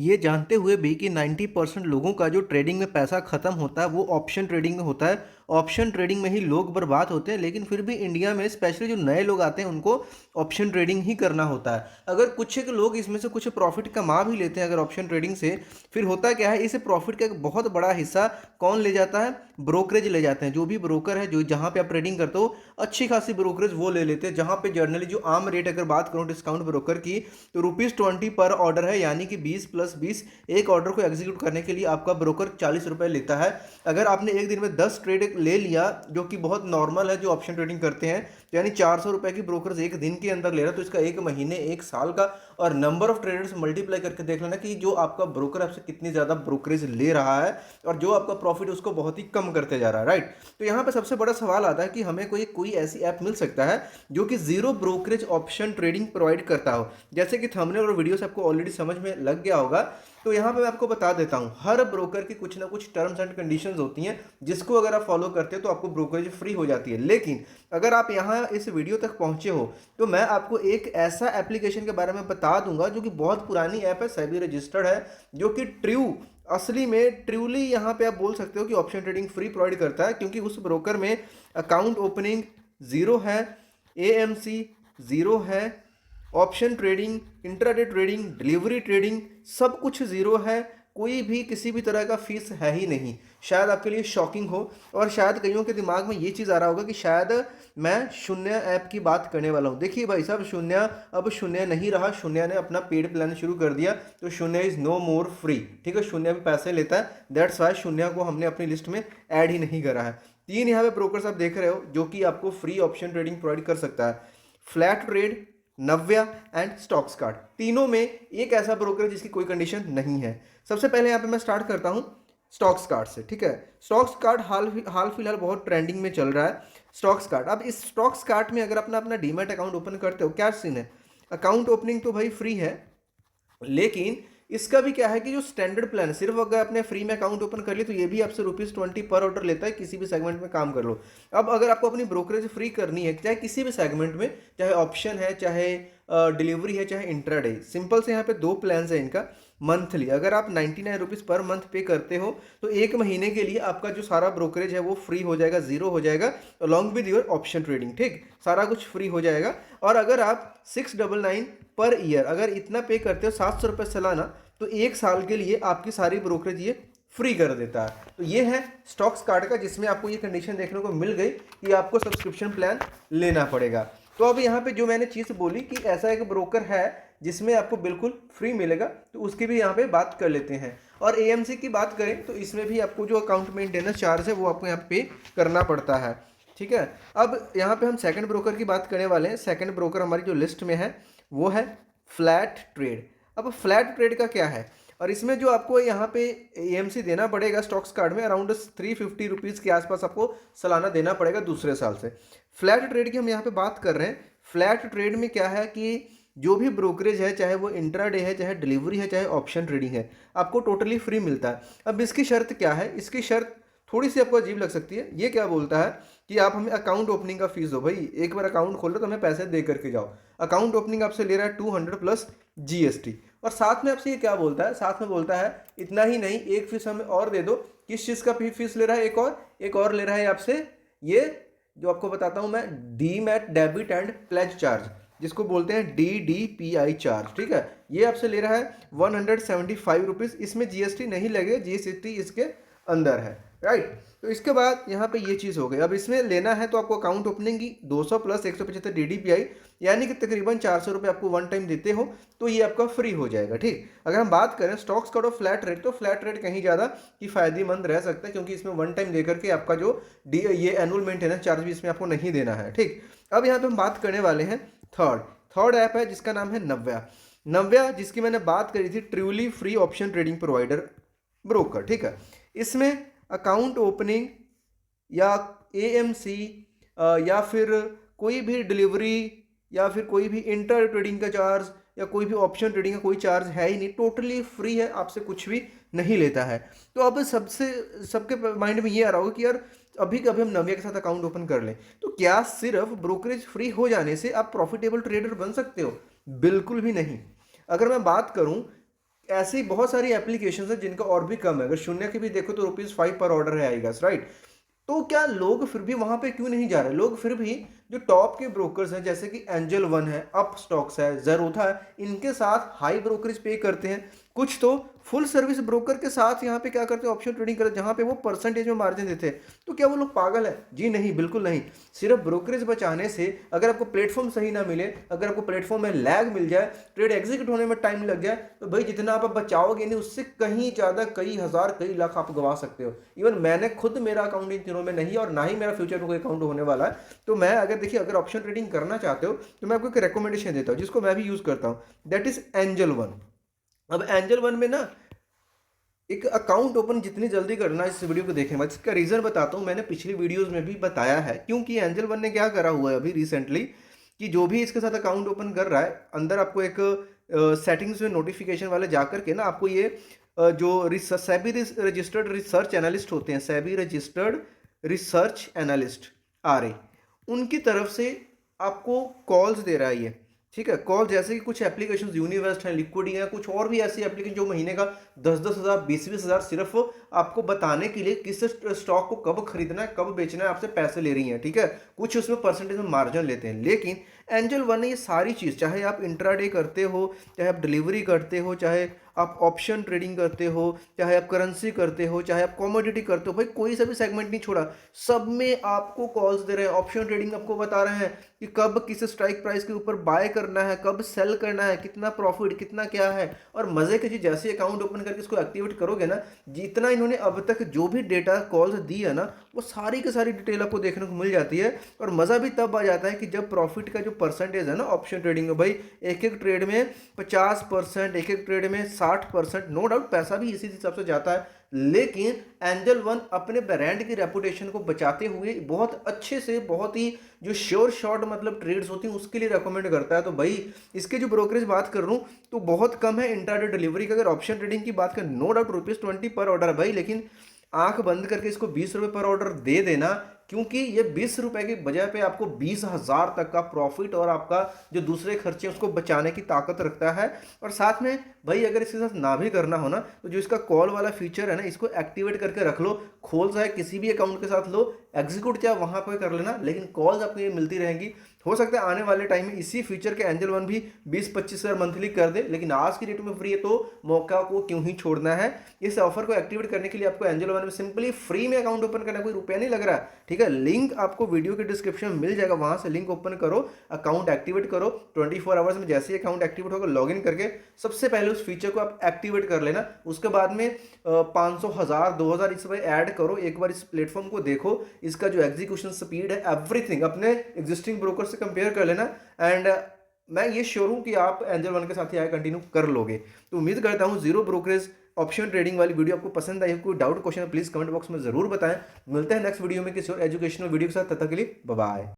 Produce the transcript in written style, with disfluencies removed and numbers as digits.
ये जानते हुए भी कि 90% लोगों का जो ट्रेडिंग में पैसा खत्म होता है वो ऑप्शन ट्रेडिंग में होता है। ऑप्शन ट्रेडिंग में ही लोग बर्बाद होते हैं, लेकिन फिर भी इंडिया में स्पेशली जो नए लोग आते हैं उनको ऑप्शन ट्रेडिंग ही करना होता है। अगर कुछ एक लोग इसमें से कुछ प्रॉफिट कमा भी लेते हैं अगर ऑप्शन ट्रेडिंग से, फिर होता क्या है, इस प्रॉफिट का एक बहुत बड़ा हिस्सा कौन ले जाता है? ब्रोकरेज ले जाते हैं। जो भी ब्रोकर है, जो जहाँ पे आप ट्रेडिंग करते हो, अच्छी खासी ब्रोकरेज वो ले लेते हैं। जहाँ पे जर्नली जो आम रेट अगर बात करूँ डिस्काउंट ब्रोकर की, तो ₹20 पर ऑर्डर है, यानी कि 20+20 एक ऑर्डर को एग्जीक्यूट करने के लिए आपका ब्रोकर ₹40 लेता है। अगर आपने एक दिन में 10 ट्रेड ले लिया, जो कि बहुत नॉर्मल है जो ऑप्शन ट्रेडिंग करते हैं, तो यानी ₹400 की ब्रोकर एक दिन के अंदर ले रहा है, तो इसका एक महीने एक साल का और नंबर ऑफ ट्रेडर्स मल्टीप्लाई करके देख लेना कि जो आपका ब्रोकर आपसे कितनी ज़्यादा ब्रोकरेज ले रहा है और जो आपका प्रॉफिट उसको बहुत ही कम करते जा रहा है, राइट। तो यहाँ पे सबसे बड़ा सवाल आता है कि हमें कोई कोई ऐसी ऐप मिल सकता है जो कि zero brokerage option trading provide करता हो। जैसे कि थंबनेल और वीडियो से आपको ऑलरेडी समझ में लग गया होगा, तो यहाँ पे मैं आपको बता देता हूँ, हर ब्रोकर की कुछ ना कुछ टर्म्स एंड कंडीशंस होती हैं, जिसको अगर आप फॉलो करते हो तो आपको ब्रोकरेज फ्री हो जाती है। लेकिन अगर आप यहाँ इस वीडियो तक पहुँचे हो, तो मैं आपको एक ऐसा एप्लीकेशन के बारे में बता दूंगा जो कि बहुत पुरानी ऐप है, सेबी रजिस्टर्ड है, जो कि असली में ट्रूली यहाँ पे आप बोल सकते हो कि ऑप्शन ट्रेडिंग फ्री प्रोवाइड करता है, क्योंकि उस ब्रोकर में अकाउंट ओपनिंग ज़ीरो है, एएमसी ज़ीरो है, option trading, intraday trading, delivery trading सब कुछ ज़ीरो है। कोई भी किसी भी तरह का फीस है ही नहीं। शायद आपके लिए शॉकिंग हो, और शायद कईयों के दिमाग में ये चीज़ आ रहा होगा कि शायद मैं शून्य ऐप की बात करने वाला हूँ। देखिए भाई साहब, शून्य अब शून्य नहीं रहा। शून्य ने अपना पेड प्लान शुरू कर दिया, तो शून्य इज़ नो मोर फ्री। ठीक है, शून्य भी पैसे लेता है, दैट्स वाई शून्य को हमने अपनी लिस्ट में ऐड ही नहीं करा है। तीन यहाँ पे ब्रोकर्स आप देख रहे हो जो कि आपको फ्री ऑप्शन ट्रेडिंग प्रोवाइड कर सकता है: flat trade, Navya and stocks card. तीनों में एक ऐसा ब्रोकर है जिसकी कोई कंडीशन नहीं है। सबसे पहले यहाँ पे मैं स्टार्ट करता हूँ स्टॉक्स कार्ड से। ठीक है, स्टॉक्स कार्ड हाल फिलहाल बहुत ट्रेंडिंग में चल रहा है। स्टॉक्स कार्ड, अब इस स्टॉक्स कार्ड में अगर अपना अपना डीमैट अकाउंट ओपन करते हो, क्या सीन है? अकाउंट ओपनिंग तो भाई फ्री है, लेकिन इसका भी क्या है कि जो स्टैंडर्ड प्लान है, सिर्फ अगर आपने फ्री में अकाउंट ओपन कर लिया तो ये भी आपसे ₹20 पर ऑर्डर लेता है, किसी भी सेगमेंट में काम कर लो। अब अगर आपको अपनी ब्रोकरेज फ्री करनी है, चाहे किसी भी सेगमेंट में, चाहे ऑप्शन है, चाहे डिलीवरी है, चाहे इंट्राडे, सिंपल से यहाँ पे दो प्लान है इनका। मंथली अगर आप ₹99 पर मंथ पे करते हो, तो एक महीने के लिए आपका जो सारा ब्रोकरेज है वो फ्री हो जाएगा, जीरो हो जाएगा, along with your option trading. ठीक, सारा कुछ फ्री हो जाएगा। और अगर आप 699 पर ईयर अगर इतना पे करते हो, ₹700 सालाना, तो एक साल के लिए आपकी सारी ब्रोकरेज ये फ्री कर देता है। तो ये है स्टॉक्स कार्ड का, जिसमें आपको ये कंडीशन देखने को मिल गई कि आपको सब्सक्रिप्शन प्लान लेना पड़ेगा। तो अब यहाँ पे जो मैंने चीज़ बोली कि ऐसा एक ब्रोकर है जिसमें आपको बिल्कुल फ्री मिलेगा, तो उसकी भी यहाँ पे बात कर लेते हैं। और एएमसी की बात करें तो इसमें भी आपको जो अकाउंट मेंटेनेंस चार्ज है वो आपको यहाँ पे करना पड़ता है। ठीक है, अब यहाँ पे हम सेकंड ब्रोकर की बात करने वाले हैं। सेकंड ब्रोकर हमारी जो लिस्ट में है वो है फ्लैट ट्रेड। अब फ्लैट ट्रेड का क्या है, और इसमें जो आपको यहाँ पे एएमसी देना पड़ेगा स्टॉक्स कार्ड में, अराउंड ₹350 के आसपास आपको सालाना देना पड़ेगा दूसरे साल से। फ्लैट ट्रेड की हम यहाँ पे बात कर रहे हैं। फ्लैट ट्रेड में क्या है कि जो भी ब्रोकरेज है, चाहे वो इंट्राडे है, चाहे डिलीवरी है, चाहे ऑप्शन ट्रेडिंग है, आपको टोटली फ्री मिलता है। अब इसकी शर्त क्या है? इसकी शर्त थोड़ी सी आपको अजीब लग सकती है। ये क्या बोलता है कि आप हमें अकाउंट ओपनिंग का फीस दो। भाई एक बार अकाउंट खोल लो तो हमें पैसे दे करके जाओ। अकाउंट ओपनिंग आपसे ले रहा है 200 प्लस जीएसटी। और साथ में आपसे ये क्या बोलता है? साथ में बोलता है इतना ही नहीं, एक फीस हमें और दे दो। किस चीज़ का फीस ले रहा है? एक और ले रहा है आपसे, ये जो आपको बताता हूँ मैं, demat debit and pledge charge, जिसको बोलते हैं DDPI चार्ज। ठीक है, ये आपसे ले रहा है ₹175। इसमें जीएसटी नहीं लगेगा, जीएसटी इसके अंदर है, राइट। तो इसके बाद यहाँ पे ये चीज़ हो गई। अब इसमें लेना है तो आपको अकाउंट ओपनिंग की 200 प्लस 175 DDPI, यानी कि तकरीबन ₹400 आपको वन टाइम देते हो, तो ये आपका फ्री हो जाएगा। ठीक, अगर हम बात करें स्टॉक्स का फ्लैट रेट, तो फ्लैट रेट कहीं ज़्यादा कि फ़ायदेमंद रह सकता है, क्योंकि इसमें वन टाइम देकर के आपका जो ये एनुअल मेंटेनेंस चार्ज भी इसमें आपको नहीं देना है। ठीक, अब यहाँ पे हम बात करने वाले हैं थर्ड ऐप है जिसका नाम है नव्या। नव्या, जिसकी मैंने बात करी थी, truly free option trading provider broker. ठीक है, इसमें अकाउंट ओपनिंग या एएमसी या फिर कोई भी डिलीवरी या फिर कोई भी इंटर ट्रेडिंग का चार्ज या कोई भी ऑप्शन ट्रेडिंग का कोई चार्ज है ही नहीं, टोटली फ्री है, आपसे कुछ भी नहीं लेता है। तो अब सबके माइंड में ये आ रहा होगा कि यार अभी कभी हम नव्या के साथ अकाउंट ओपन कर लें, तो क्या सिर्फ ब्रोकरेज फ्री हो जाने से आप प्रॉफिटेबल ट्रेडर बन सकते हो? बिल्कुल भी नहीं। अगर मैं बात करूं ऐसी बहुत सारी एप्लीकेशंस हैं जिनका और भी कम है। अगर शून्य की भी देखो तो ₹5 पर ऑर्डर है आई गेस, राइट? तो क्या लोग फिर भी वहाँ पे क्यों नहीं जा रहे? लोग फिर भी जो टॉप के ब्रोकर्स हैं जैसे कि एंजल वन है, अपस्टॉक्स है, ज़ेरोधा है, इनके साथ हाई ब्रोकरेज पे करते हैं। कुछ तो फुल सर्विस ब्रोकर के साथ यहाँ पे क्या करते हैं, ऑप्शन ट्रेडिंग करते हैं, जहाँ पे वो परसेंटेज में मार्जिन देते हैं। तो क्या वो लोग पागल है? जी नहीं, बिल्कुल नहीं। सिर्फ ब्रोकरेज बचाने से, अगर आपको प्लेटफॉर्म सही ना मिले, अगर आपको प्लेटफॉर्म में लैग मिल जाए, ट्रेड एग्जीक्यूट होने में टाइम लग जाए, तो भाई जितना आप बचाओगे नहीं उससे कहीं ज़्यादा, कई हज़ार, कई लाख आप गंवा सकते हो। इवन मैंने खुद, मेरा अकाउंट इन तीनों में नहीं और ना ही मेरा फ्यूचर में कोई अकाउंट होने वाला है। तो मैं अगर देखिए, अगर ऑप्शन ट्रेडिंग करना चाहते हो तो मैं आपको एक रिकमेंडेशन देता हूँ जिसको मैं भी यूज़ करता हूँ, दैट इज़ एंजल वन। अब एंजल वन में ना एक अकाउंट ओपन जितनी जल्दी करना, इस वीडियो को देखें, मैं इसका रीज़न बताता हूँ। मैंने पिछली वीडियोस में भी बताया है, क्योंकि एंजल वन ने क्या करा हुआ है अभी रिसेंटली, कि जो भी इसके साथ अकाउंट ओपन कर रहा है, अंदर आपको एक सेटिंग्स में नोटिफिकेशन वाले जाकर के ना आपको ये जो सेबी रजिस्टर्ड रिसर्च एनालिस्ट होते हैं, SEBI registered research analyst are, उनकी तरफ से आपको कॉल्स दे रहा है ये। ठीक है, कॉल जैसे कि कुछ एप्लीकेशन यूनिवर्स्ट हैं, लिक्विडी हैं, कुछ और भी ऐसी एप्लीकेशन जो महीने का 10-10 हज़ार, 20-20 हज़ार सिर्फ आपको बताने के लिए किस स्टॉक को कब खरीदना है, कब बेचना है, आपसे पैसे ले रही हैं। ठीक है, कुछ उसमें परसेंटेज में मार्जिन लेते हैं। लेकिन एंजल वन ने ये सारी चीज़, चाहे आप इंट्राडे करते हो, चाहे आप डिलीवरी करते हो, चाहे आप ऑप्शन ट्रेडिंग करते हो, चाहे आप करेंसी करते हो, चाहे आप कमोडिटी करते हो, भाई कोई सा भी सेगमेंट नहीं छोड़ा, सब में आपको कॉल्स दे रहे हैं। ऑप्शन ट्रेडिंग आपको बता रहे हैं कि कब किस स्ट्राइक प्राइस के ऊपर बाय करना है, कब सेल करना है, कितना प्रॉफिट, कितना क्या है। और मजे की चीज, जैसे अकाउंट ओपन करके इसको एक्टिवेट करोगे ना, जितना इन्होंने अब तक जो भी डेटा कॉल्स दी है ना, वो सारी की सारी डिटेल आपको देखने को मिल जाती है। और मजा भी तब आ जाता है कि जब प्रॉफिट का जो परसेंटेज है ना ऑप्शन ट्रेडिंग में, भाई एक एक ट्रेड में 50%, एक एक ट्रेड में 60%, नो डाउट पैसा भी इसी हिसाब से जाता है। लेकिन एंजल वन अपने ब्रांड की रेपुटेशन को बचाते हुए बहुत अच्छे से, बहुत ही जो श्योर शॉट मतलब ट्रेड्स होती हैं उसके लिए रेकमेंड करता है। तो भाई इसके जो ब्रोकरेज बात कर रहा हूँ तो बहुत कम है इंट्राडे डिलीवरी का। अगर ऑप्शन ट्रेडिंग की बात करें, नो डाउट ₹20 पर ऑर्डर है भाई, लेकिन आंख बंद करके इसको ₹20 पर ऑर्डर दे देना, क्योंकि ये ₹20 की बजाय पे आपको 20,000 तक का प्रॉफिट और आपका जो दूसरे खर्चे उसको बचाने की ताकत रखता है। और साथ में भाई अगर इसके साथ ना भी करना हो ना, तो जो इसका कॉल वाला फीचर है ना, इसको एक्टिवेट करके रख लो। खोल चाहे किसी भी अकाउंट के साथ लो, एग्जीक्यूट चाहे वहां पर कर लेना, लेकिन कॉल्स आपको ये मिलती रहेंगी। हो सकता है आने वाले टाइम में इसी फीचर के एंजल वन भी 20-25 हज़ार मंथली कर दे, लेकिन आज की डेट में फ्री है तो मौका को क्यों ही छोड़ना है। इस ऑफर को एक्टिवेट करने के लिए आपको एंजल वन में सिंपली फ्री में अकाउंट ओपन करना, कोई रुपया नहीं लग रहा है। ठीक है, लिंक आपको वीडियो के डिस्क्रिप्शन में मिल जाएगा, वहां से लिंक ओपन करो, अकाउंट एक्टिवेट करो। 24 आवर्स में जैसे ही अकाउंट एक्टिवेट होगा, लॉग इन करके सबसे पहले उस फीचर को आप एक्टिवेट कर लेना। उसके बाद में 500, 1000, 2000 इस पर ऐड करो, एक बार इस प्लेटफॉर्म को देखो, इसका जो एग्जीक्यूशन स्पीड है, एवरीथिंग अपने एग्जिस्टिंग ब्रोकर से कंपेयर कर लेना। एंड मैं ये श्योर हूँ कि आप एंजल वन के साथ ही आगे कंटिन्यू कर लोगे। तो उम्मीद करता हूँ जीरो ब्रोकरेज ऑप्शन ट्रेडिंग वाली वीडियो आपको पसंद आई हो। कोई doubt question please comment box में जरूर बताएं। मिलते हैं नेक्स्ट वीडियो में किसी और एजुकेशनल वीडियो के साथ, तब तक के लिए बाय बाय।